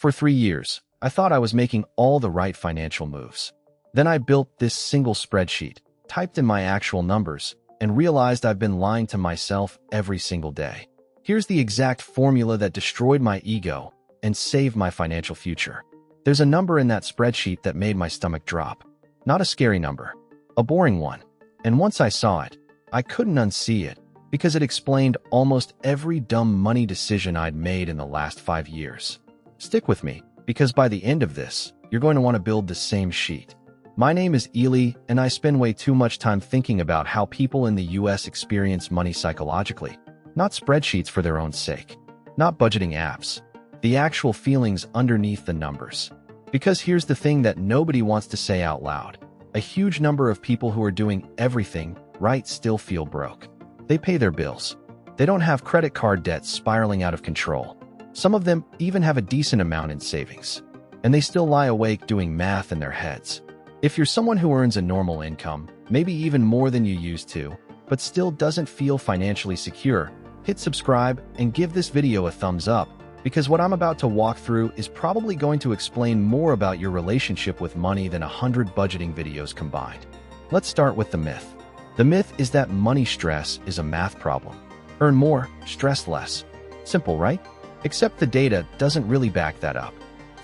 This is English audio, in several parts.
For 3 years, I thought I was making all the right financial moves. Then I built this single spreadsheet, typed in my actual numbers, and realized I've been lying to myself every single day. Here's the exact formula that destroyed my ego and saved my financial future. There's a number in that spreadsheet that made my stomach drop. Not a scary number, a boring one. And once I saw it, I couldn't unsee it because it explained almost every dumb money decision I'd made in the last 5 years. Stick with me, because by the end of this, you're going to want to build the same sheet. My name is Ely, and I spend way too much time thinking about how people in the US experience money psychologically. Not spreadsheets for their own sake. Not budgeting apps. The actual feelings underneath the numbers. Because here's the thing that nobody wants to say out loud. A huge number of people who are doing everything right still feel broke. They pay their bills. They don't have credit card debts spiraling out of control. Some of them even have a decent amount in savings. And they still lie awake doing math in their heads. If you're someone who earns a normal income, maybe even more than you used to, but still doesn't feel financially secure, hit subscribe and give this video a thumbs up, because what I'm about to walk through is probably going to explain more about your relationship with money than 100 budgeting videos combined. Let's start with the myth. The myth is that money stress is a math problem. Earn more, stress less. Simple, right? Except the data doesn't really back that up.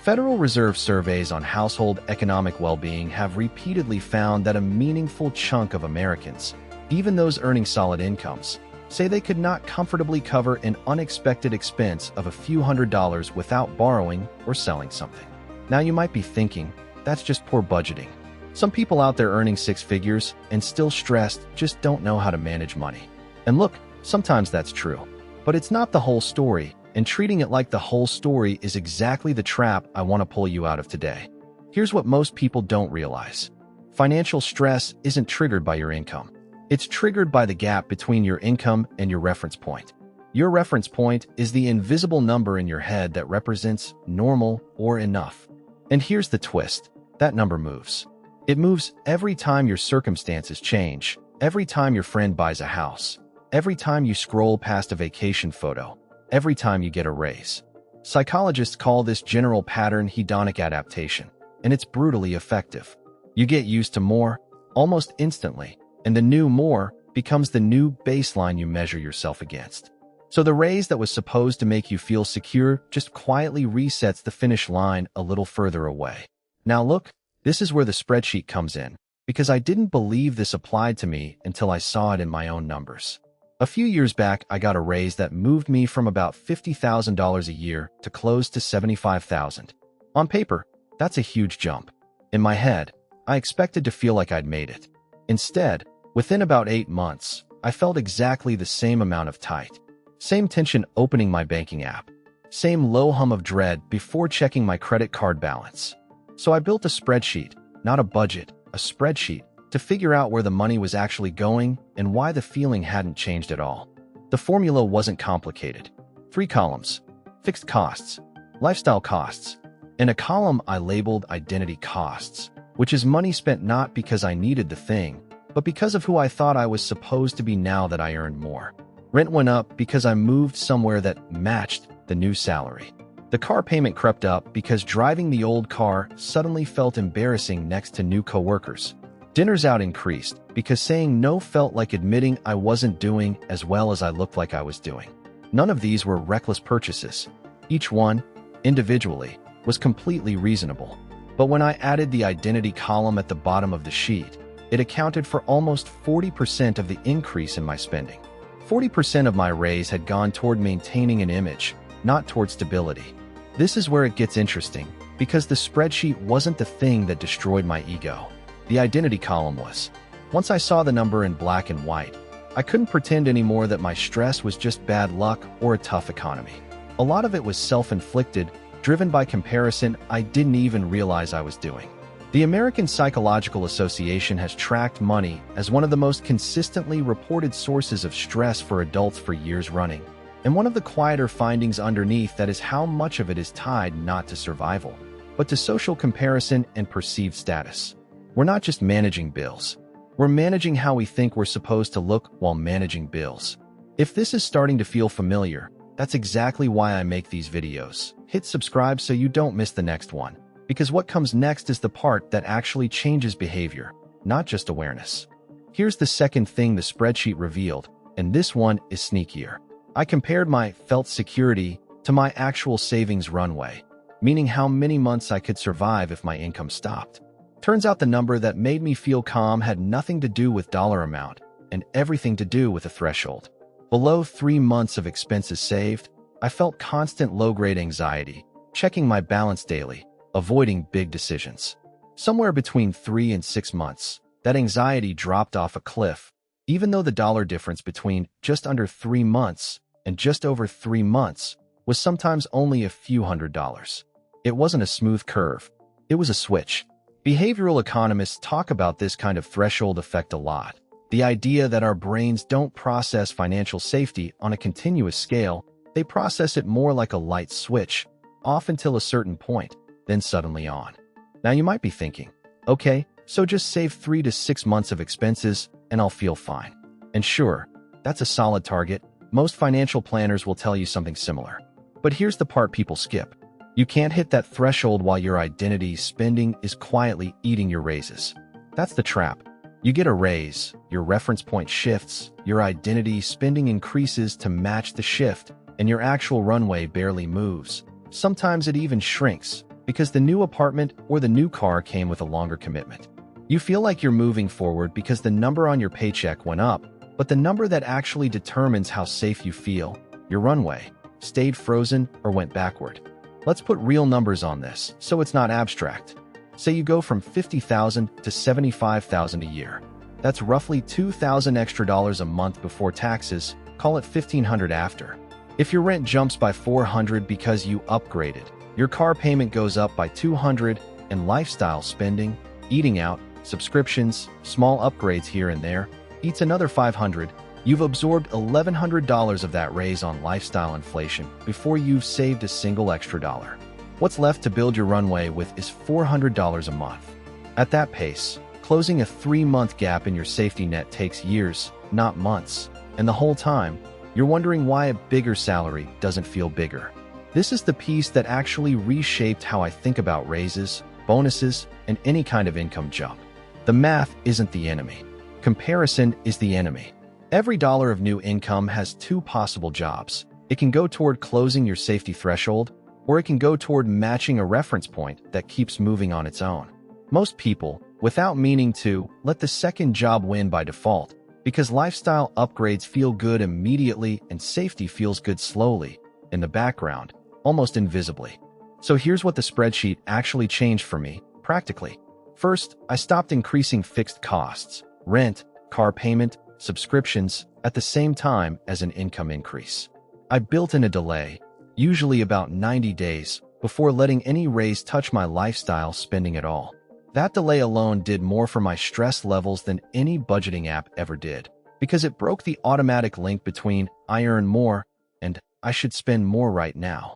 Federal Reserve surveys on household economic well-being have repeatedly found that a meaningful chunk of Americans, even those earning solid incomes, say they could not comfortably cover an unexpected expense of a few $100s without borrowing or selling something. Now you might be thinking, that's just poor budgeting. Some people out there earning 6 figures and still stressed just don't know how to manage money. And look, sometimes that's true. But it's not the whole story, and treating it like the whole story is exactly the trap I want to pull you out of today. Here's what most people don't realize. Financial stress isn't triggered by your income. It's triggered by the gap between your income and your reference point. Your reference point is the invisible number in your head that represents normal or enough. And here's the twist. That number moves. It moves every time your circumstances change, every time your friend buys a house, every time you scroll past a vacation photo, every time you get a raise. Psychologists call this general pattern hedonic adaptation, and it's brutally effective. You get used to more, almost instantly, and the new more becomes the new baseline you measure yourself against. So the raise that was supposed to make you feel secure just quietly resets the finish line a little further away. Now look, this is where the spreadsheet comes in, because I didn't believe this applied to me until I saw it in my own numbers. A few years back, I got a raise that moved me from about $50,000 a year to close to $75,000. On paper, that's a huge jump. In my head, I expected to feel like I'd made it. Instead, within about 8 months, I felt exactly the same amount of tight. Same tension opening my banking app. Same low hum of dread before checking my credit card balance. So I built a spreadsheet, not a budget, a spreadsheet, to figure out where the money was actually going and why the feeling hadn't changed at all. The formula wasn't complicated. 3 columns: fixed costs, lifestyle costs, and a column I labeled identity costs, which is money spent not because I needed the thing, but because of who I thought I was supposed to be now that I earned more. Rent went up because I moved somewhere that matched the new salary. The car payment crept up because driving the old car suddenly felt embarrassing next to new coworkers. Dinners out increased because saying no felt like admitting I wasn't doing as well as I looked like I was doing. None of these were reckless purchases. Each one, individually, was completely reasonable. But when I added the identity column at the bottom of the sheet, it accounted for almost 40% of the increase in my spending. 40% of my raise had gone toward maintaining an image, not toward stability. This is where it gets interesting, because the spreadsheet wasn't the thing that destroyed my ego. The identity column was. Once I saw the number in black and white, I couldn't pretend anymore that my stress was just bad luck or a tough economy. A lot of it was self-inflicted, driven by comparison I didn't even realize I was doing. The American Psychological Association has tracked money as one of the most consistently reported sources of stress for adults for years running. And one of the quieter findings underneath that is how much of it is tied not to survival, but to social comparison and perceived status. We're not just managing bills. We're managing how we think we're supposed to look while managing bills. If this is starting to feel familiar, That's exactly why I make these videos. Hit subscribe so you don't miss the next one, because what comes next is the part that actually changes behavior, not just awareness. Here's the second thing the spreadsheet revealed, and this one is sneakier. I compared my felt security to my actual savings runway, meaning how many months I could survive if my income stopped. Turns out the number that made me feel calm had nothing to do with dollar amount and everything to do with a threshold. Below 3 months of expenses saved, I felt constant low-grade anxiety, checking my balance daily, avoiding big decisions. Somewhere between 3 and 6 months, that anxiety dropped off a cliff, even though the dollar difference between just under 3 months and just over 3 months was sometimes only a few $100s. It wasn't a smooth curve. It was a switch. Behavioral economists talk about this kind of threshold effect a lot. The idea that our brains don't process financial safety on a continuous scale, they process it more like a light switch, off until a certain point, then suddenly on. Now you might be thinking, okay, so just save 3 to 6 months of expenses and I'll feel fine. And sure, that's a solid target. Most financial planners will tell you something similar. But here's the part people skip. You can't hit that threshold while your identity spending is quietly eating your raises. That's the trap. You get a raise, your reference point shifts, your identity spending increases to match the shift, and your actual runway barely moves. Sometimes it even shrinks, because the new apartment or the new car came with a longer commitment. You feel like you're moving forward because the number on your paycheck went up, but the number that actually determines how safe you feel, your runway, stayed frozen or went backward. Let's put real numbers on this, so it's not abstract. Say you go from $50,000 to $75,000 a year. That's roughly $2,000 extra a month before taxes, call it $1,500 after. If your rent jumps by $400 because you upgraded, your car payment goes up by $200, and lifestyle spending, eating out, subscriptions, small upgrades here and there, eats another $500, you've absorbed $1,100 of that raise on lifestyle inflation before you've saved a single extra dollar. What's left to build your runway with is $400 a month. At that pace, closing a 3-month gap in your safety net takes years, not months. And the whole time, you're wondering why a bigger salary doesn't feel bigger. This is the piece that actually reshaped how I think about raises, bonuses, and any kind of income jump. The math isn't the enemy. Comparison is the enemy. Every dollar of new income has 2 possible jobs. It can go toward closing your safety threshold, or it can go toward matching a reference point that keeps moving on its own. Most people, without meaning to, let the second job win by default, because lifestyle upgrades feel good immediately and safety feels good slowly, in the background, almost invisibly. So here's what the spreadsheet actually changed for me, practically. First, I stopped increasing fixed costs, rent, car payment, subscriptions, at the same time as an income increase. I built in a delay, usually about 90 days, before letting any raise touch my lifestyle spending at all. That delay alone did more for my stress levels than any budgeting app ever did, because it broke the automatic link between I earn more and I should spend more right now.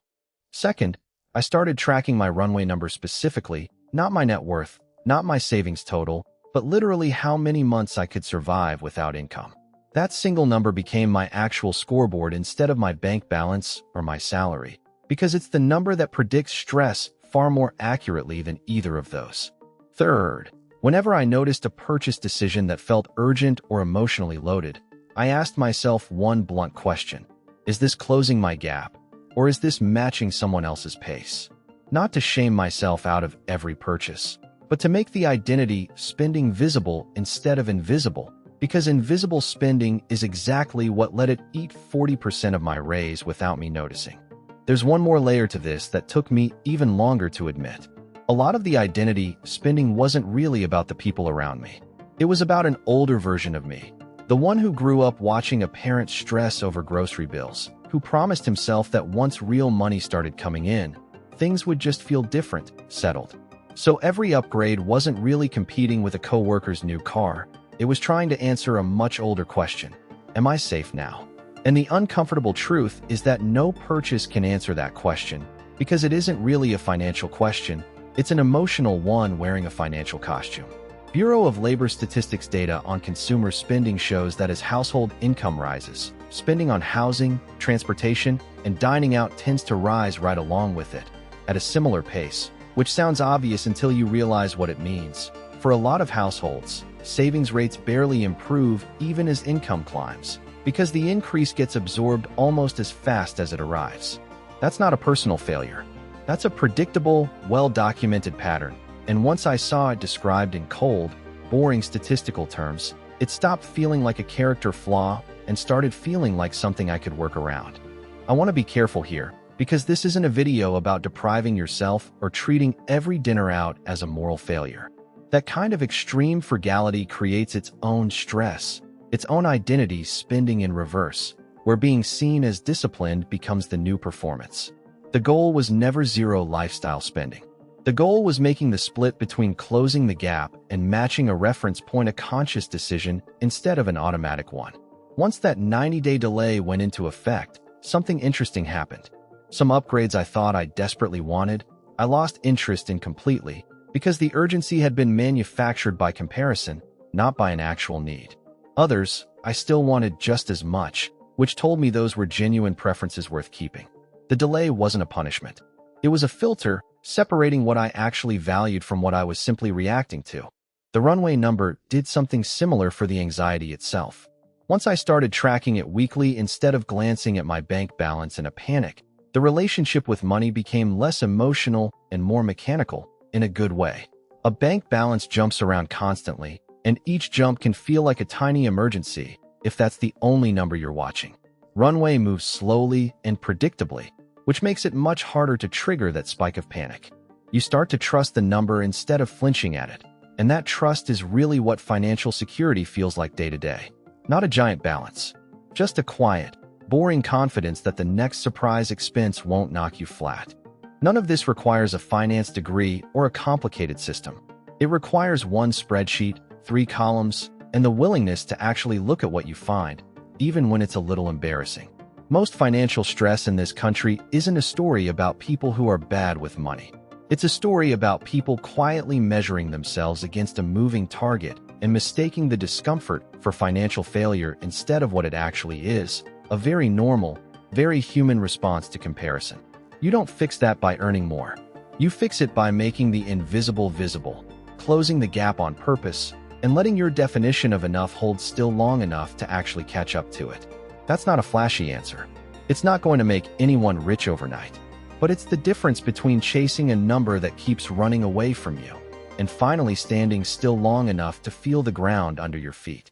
Second, I started tracking my runway number specifically, not my net worth, not my savings total, but literally how many months I could survive without income. That single number became my actual scoreboard instead of my bank balance or my salary, because it's the number that predicts stress far more accurately than either of those. Third, whenever I noticed a purchase decision that felt urgent or emotionally loaded, I asked myself one blunt question. Is this closing my gap, or is this matching someone else's pace? Not to shame myself out of every purchase, but to make the identity spending visible instead of invisible, because invisible spending is exactly what let it eat 40% of my raise without me noticing. There's one more layer to this that took me even longer to admit. A lot of the identity spending wasn't really about the people around me. It was about an older version of me, the one who grew up watching a parent stress over grocery bills, who promised himself that once real money started coming in, things would just feel different, settled. So every upgrade wasn't really competing with a coworker's new car. It was trying to answer a much older question. Am I safe now? And the uncomfortable truth is that no purchase can answer that question, because it isn't really a financial question. It's an emotional one wearing a financial costume. Bureau of Labor Statistics data on consumer spending shows that as household income rises, spending on housing, transportation, and dining out tends to rise right along with it, at a similar pace, which sounds obvious until you realize what it means. For a lot of households, savings rates barely improve even as income climbs, because the increase gets absorbed almost as fast as it arrives. That's not a personal failure. That's a predictable, well-documented pattern, and once I saw it described in cold, boring statistical terms, it stopped feeling like a character flaw and started feeling like something I could work around. I want to be careful here, because this isn't a video about depriving yourself or treating every dinner out as a moral failure. That kind of extreme frugality creates its own stress, its own identity spinning in reverse, where being seen as disciplined becomes the new performance. The goal was never zero lifestyle spending. The goal was making the split between closing the gap and matching a reference point a conscious decision instead of an automatic one. Once that 90-day delay went into effect, something interesting happened. Some upgrades I thought I desperately wanted, I lost interest in completely because the urgency had been manufactured by comparison, not by an actual need. Others, I still wanted just as much, which told me those were genuine preferences worth keeping. The delay wasn't a punishment. It was a filter, separating what I actually valued from what I was simply reacting to. The Runway number did something similar for the anxiety itself. Once I started tracking it weekly instead of glancing at my bank balance in a panic, the relationship with money became less emotional and more mechanical, in a good way. A bank balance jumps around constantly, and each jump can feel like a tiny emergency, if that's the only number you're watching. Runway moves slowly and predictably, which makes it much harder to trigger that spike of panic. You start to trust the number instead of flinching at it, and that trust is really what financial security feels like day to day. Not a giant balance, just a quiet, boring confidence that the next surprise expense won't knock you flat. None of this requires a finance degree or a complicated system. It requires one spreadsheet, 3 columns, and the willingness to actually look at what you find, even when it's a little embarrassing. Most financial stress in this country isn't a story about people who are bad with money. It's a story about people quietly measuring themselves against a moving target and mistaking the discomfort for financial failure instead of what it actually is, a very normal, very human response to comparison. You don't fix that by earning more. You fix it by making the invisible visible, closing the gap on purpose, and letting your definition of enough hold still long enough to actually catch up to it. That's not a flashy answer. It's not going to make anyone rich overnight. But it's the difference between chasing a number that keeps running away from you and finally standing still long enough to feel the ground under your feet.